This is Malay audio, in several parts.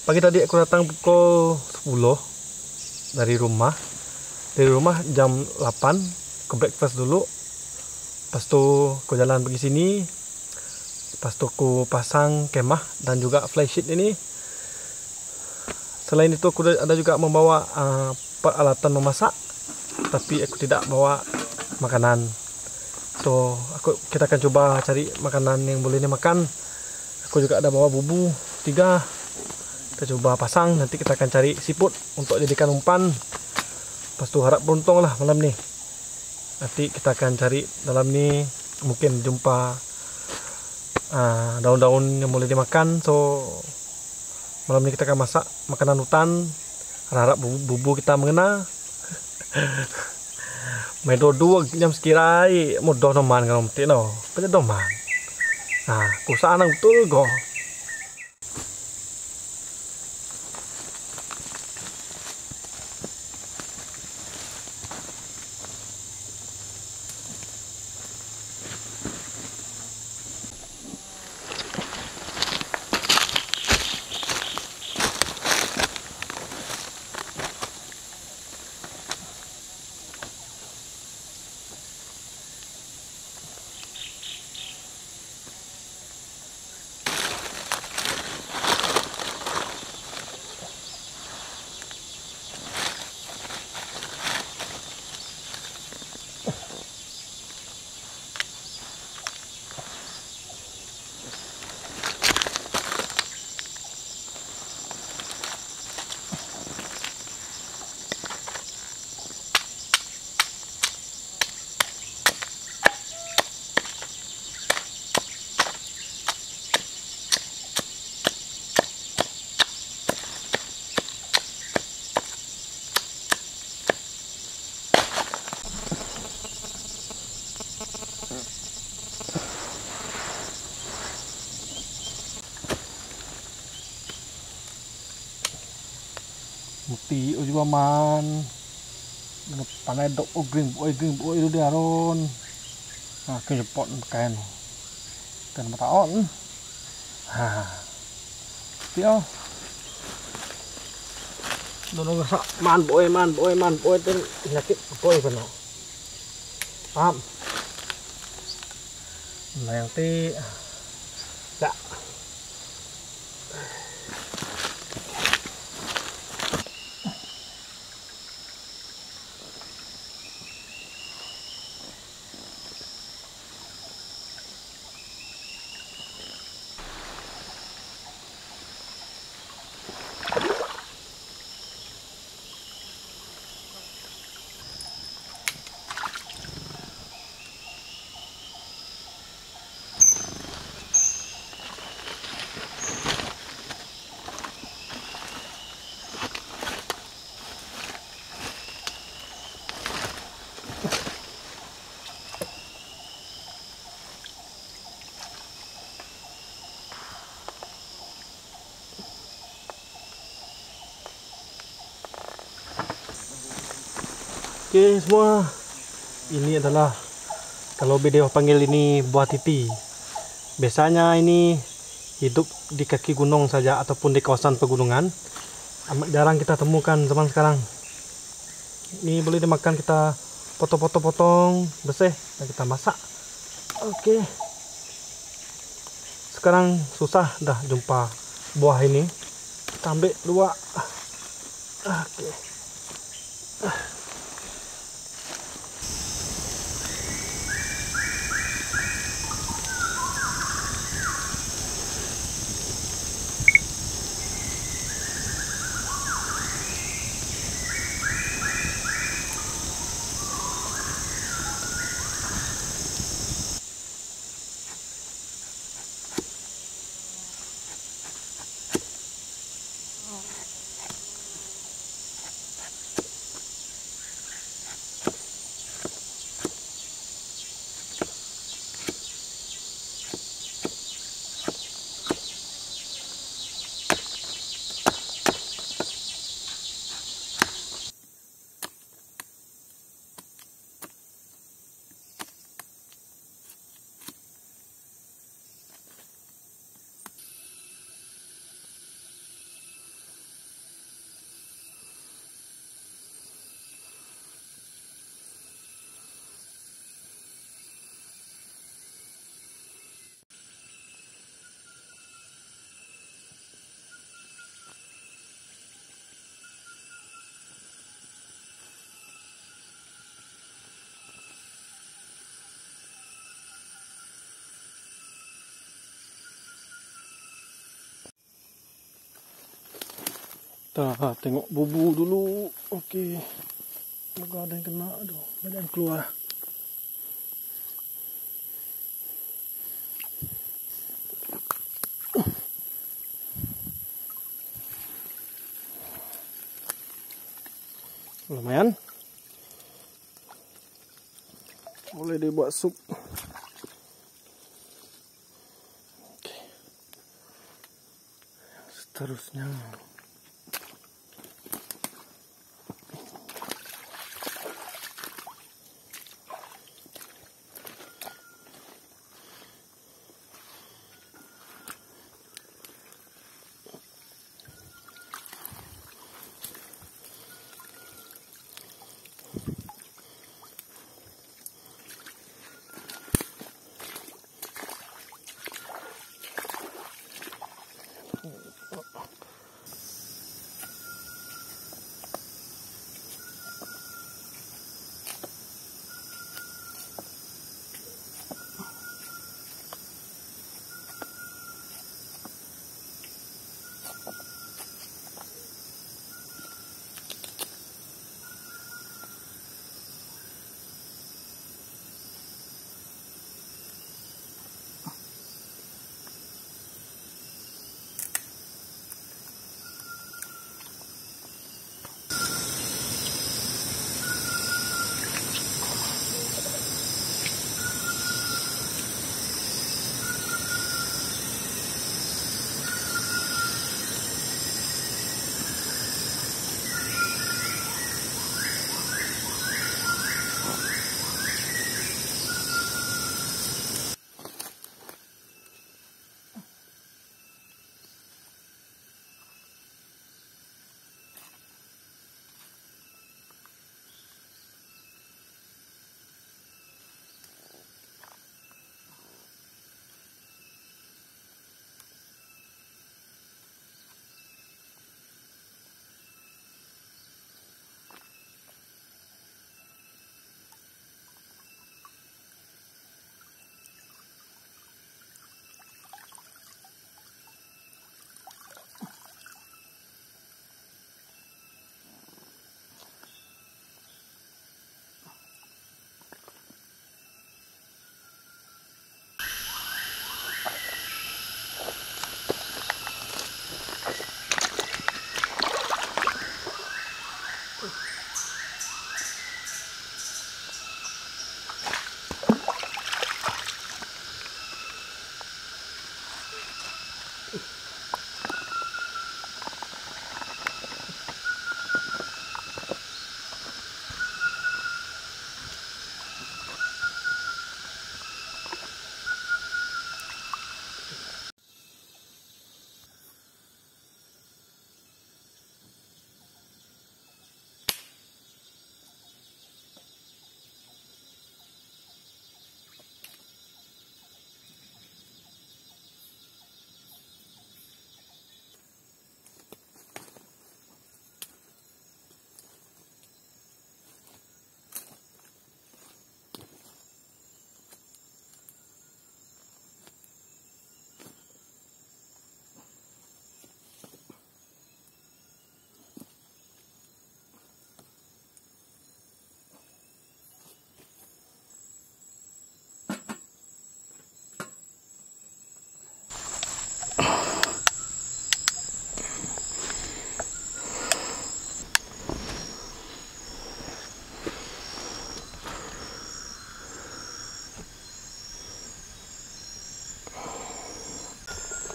Pagi tadi aku datang pukul 10 dari rumah. Dari rumah jam 8, aku breakfast dulu. Lepas tu aku jalan pergi sini. Lepas tu aku pasang kemah dan juga flysheet ini. Selain itu aku ada juga membawa peralatan memasak, tapi aku tidak bawa makanan. So kita akan coba cari makanan yang boleh dimakan. Aku juga ada bawa bubu 3. Kita coba pasang, nanti kita akan cari siput untuk jadikan umpan. Lepas tu harap beruntung lah malam ni. Nanti kita akan cari dalam ni, mungkin jumpa daun-daun yang boleh dimakan. So malam ni kita akan masak makanan hutan. Harap bubu kita mengena. Medo 2 jam sekirai mudah noman kalau mesti no. Pada doman. Kusah nang betul go. Muti juga man. Panai dok green boy itu dia aron. Ke jepot kain. Kan mata on. Tio. Dono gasak man boy ten penyakit boy kono. Paham? Nah yang ti ya. Oke semua, ini adalah kalau beliau panggil ini buah titi. Biasanya ini hidup di kaki gunung saja ataupun di kawasan pegunungan. Amat jarang kita temukan zaman sekarang. Ini boleh dimakan, kita potong bersih dan kita masak. Oke. Sekarang susah dah jumpa buah ini. Kita ambil 2. Oke. Kita tengok bubu dulu. Okey. Semoga ada yang kena. Aduh, ada yang keluar. Lumayan. Boleh dibuat sup. Okey. Seterusnya.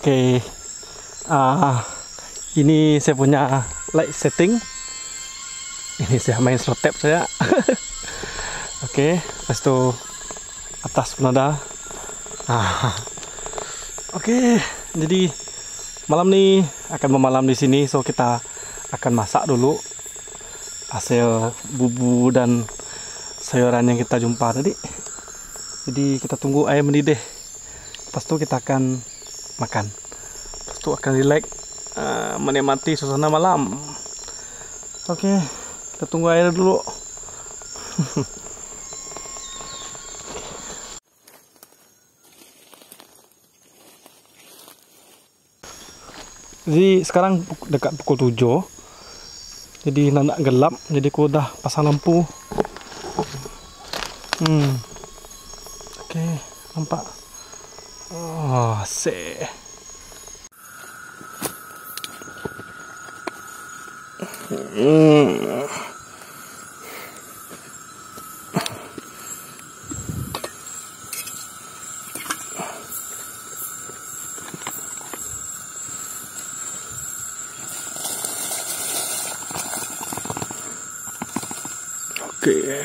Oke, ini saya punya light setting. Ini saya main slow tap saya. Oke, lepas itu atas pun ada. Oke, jadi malam nih akan memalam di sini, so kita akan masak dulu hasil bubu dan sayuran yang kita jumpa tadi. Jadi kita tunggu air mendidih. Lepas itu kita akan makan. Lepas itu akan relax, menikmati suasana malam. Oke, kita tunggu air dulu. Jadi sekarang dekat pukul 7. Jadi nak gelap, jadi aku dah pasang lampu. Oke, nampak. Oh, se. Oke.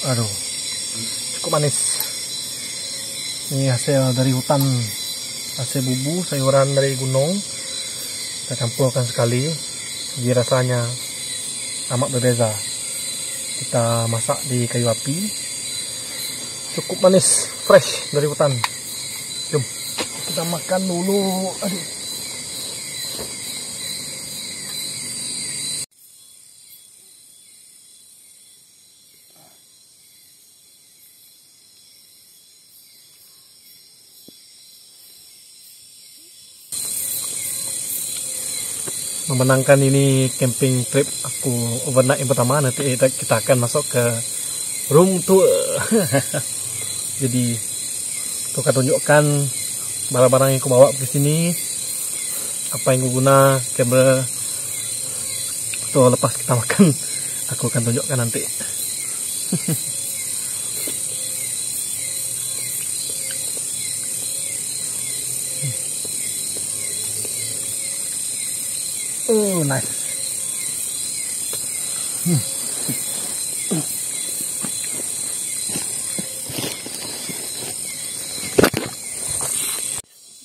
Aduh, cukup manis. Ini hasil dari hutan, hasil bubu sayuran dari gunung. Kita campurkan sekali, jadi rasanya amat berbeza. Kita masak di kayu api, cukup manis, fresh dari hutan. Jom kita makan dulu. Aduh. Memenangkan ini camping trip aku overnight yang pertama. Nanti kita akan masuk ke room tour. Jadi aku akan tunjukkan barang-barang yang aku bawa ke sini, apa yang aku guna, kamera. So lepas kita makan, aku akan tunjukkan nanti. Oh, nice.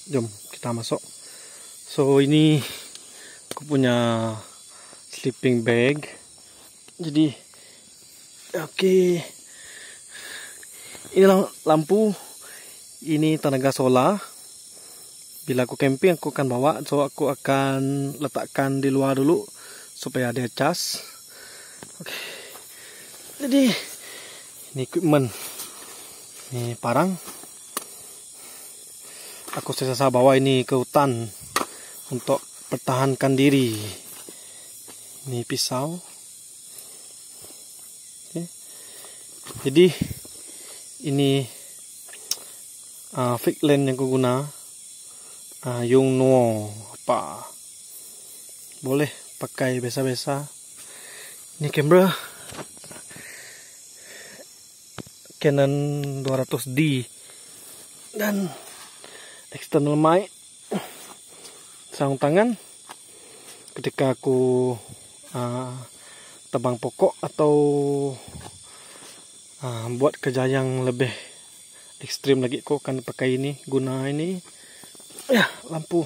Jom kita masuk. So ini aku punya sleeping bag. Jadi oke. Ini lampu. Ini tenaga solar. Bila aku camping aku akan bawa, so aku akan letakkan di luar dulu supaya ada cas. Oke. Jadi ini equipment, ini parang. Aku sisa bawa ini ke hutan untuk pertahankan diri. Ini pisau. Oke. Jadi ini fake lens yang aku guna. Yung nuo apa boleh pakai biasa-biasa. Ini kamera Canon 200D dan external mic, sarung tangan ketika aku tebang pokok atau buat kerja yang lebih ekstrim lagi aku akan pakai ini, guna ini ya lampu.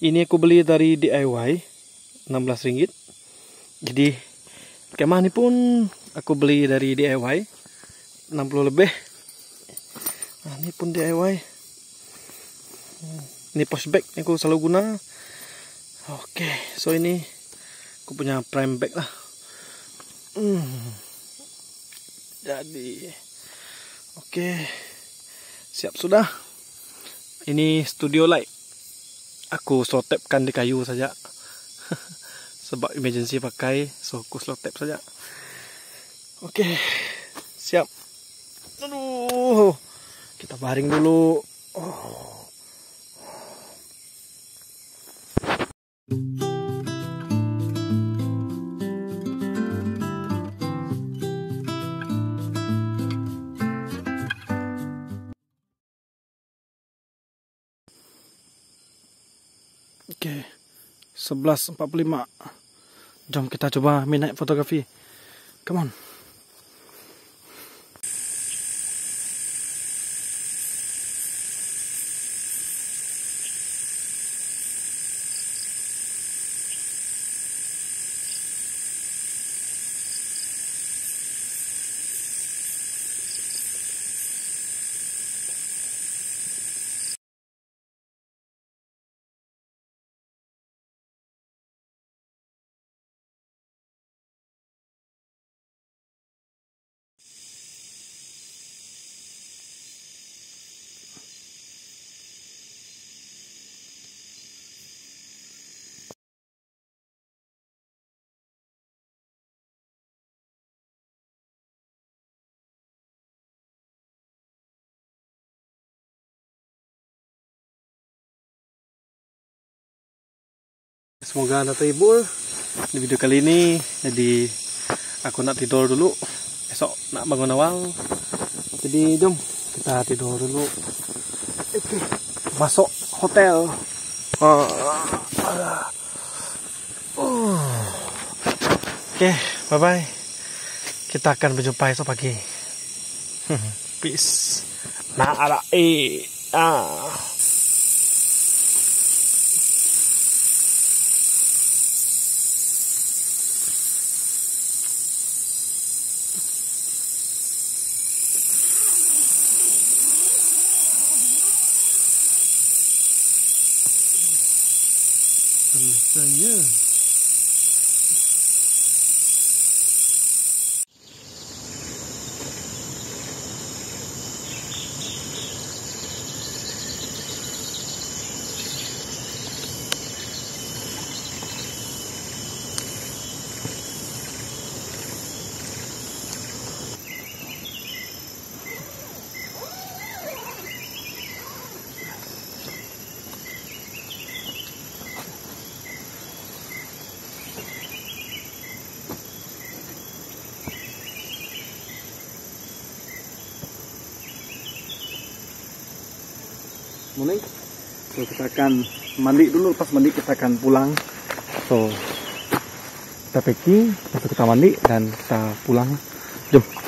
Ini aku beli dari DIY, 16 ringgit. Jadi kemah ini pun aku beli dari DIY, 60 lebih. Nah, ini pun DIY. Ini post bag yang aku selalu guna. Oke, so ini aku punya prime bag lah. Jadi oke, siap sudah. Ini studio light. Aku slotepkan di kayu saja. Sebab emergency pakai, so aku slotep saja. Oke, siap. Aduh, kita baring dulu. Oke, 11.45. Jom kita coba minat fotografi. Come on. Semoga Anda terhibur di video kali ini. Jadi aku nak tidur dulu, esok nak bangun awal. Jadi jom kita tidur dulu. Oke, masuk hotel. Oke, bye bye. Kita akan berjumpa esok pagi. Peace. Nah, ada Biasanya morning. So kita akan mandi dulu, pas mandi kita akan pulang. So kita packing, lalu kita mandi dan kita pulang. Jom.